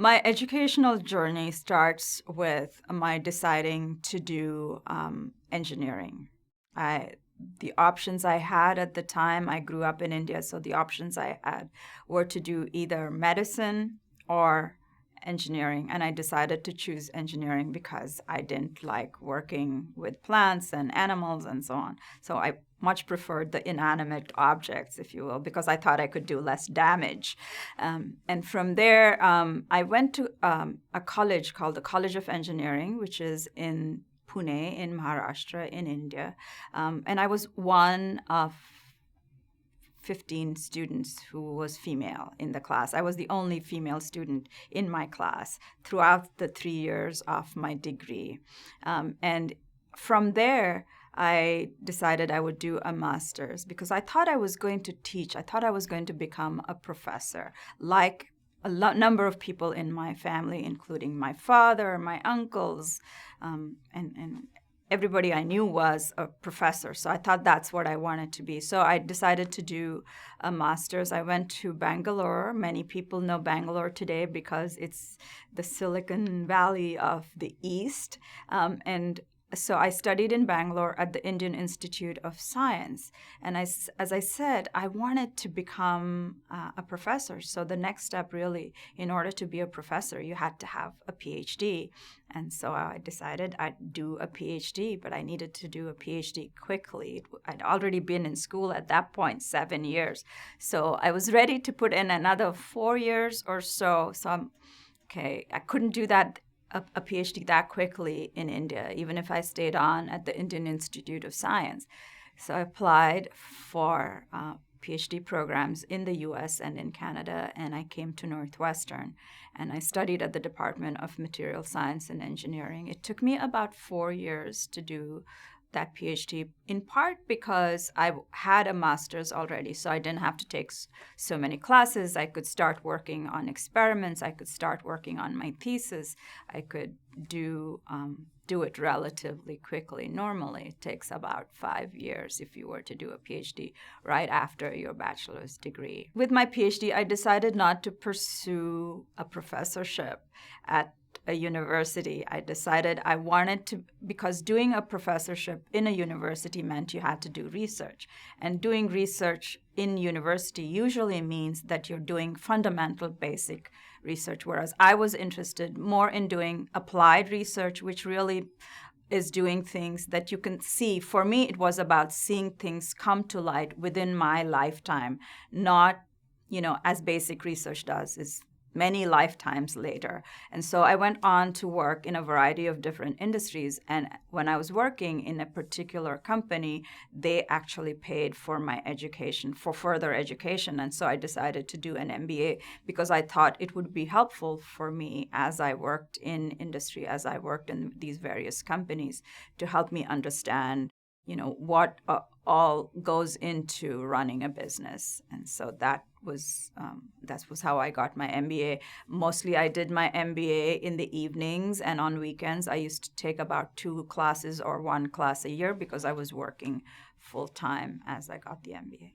My educational journey starts with my deciding to do engineering. I the options I had at the time, I grew up in India, so the options I had were to do either medicine or engineering, and I decided to choose engineering because I didn't like working with plants and animals and so on. So I much preferred the inanimate objects, if you will, because I thought I could do less damage. And from there, I went to a college called the College of Engineering, which is in Pune, in Maharashtra, in India. And I was one of 15 students who was female in the class. I was the only female student in my class throughout the 3 years of my degree. And from there, I decided I would do a master's because I thought I was going to teach. I thought I was going to become a professor, like number of people in my family, including my father, my uncles, and everybody I knew was a professor. So I thought that's what I wanted to be. So I decided to do a master's. I went to Bangalore. Many people know Bangalore today because it's the Silicon Valley of the East. And so I studied in Bangalore at the Indian Institute of Science. And as I said, I wanted to become a professor. So the next step, really, in order to be a professor, you had to have a PhD. And so I decided I'd do a PhD, but I needed to do a PhD quickly. I'd already been in school at that point, 7 years. So I was ready to put in another 4 years or so. So I couldn't do that a PhD that quickly in India, even if I stayed on at the Indian Institute of Science. So I applied for PhD programs in the US and in Canada, and I came to Northwestern, and I studied at the Department of Material Science and Engineering. It took me about 4 years to do that PhD, in part because I had a master's already, so I didn't have to take so many classes. I could start working on experiments. I could start working on my thesis. I could do it relatively quickly. Normally, it takes about 5 years if you were to do a PhD right after your bachelor's degree. With my PhD, I decided not to pursue a professorship at a university. I decided I wanted to, because doing a professorship in a university meant you had to do research. And doing research in university usually means that you're doing fundamental, basic research, whereas I was interested more in doing applied research, which really is doing things that you can see. For me, it was about seeing things come to light within my lifetime, not, as basic research does, is many lifetimes later. And so I went on to work in a variety of different industries. And when I was working in a particular company, they actually paid for my education, for further education. And so I decided to do an MBA because I thought it would be helpful for me as I worked in industry, as I worked in these various companies, to help me understand what all goes into running a business. And so that was how I got my MBA. Mostly I did my MBA in the evenings, and on weekends I used to take about 2 classes or 1 class a year because I was working full time as I got the MBA.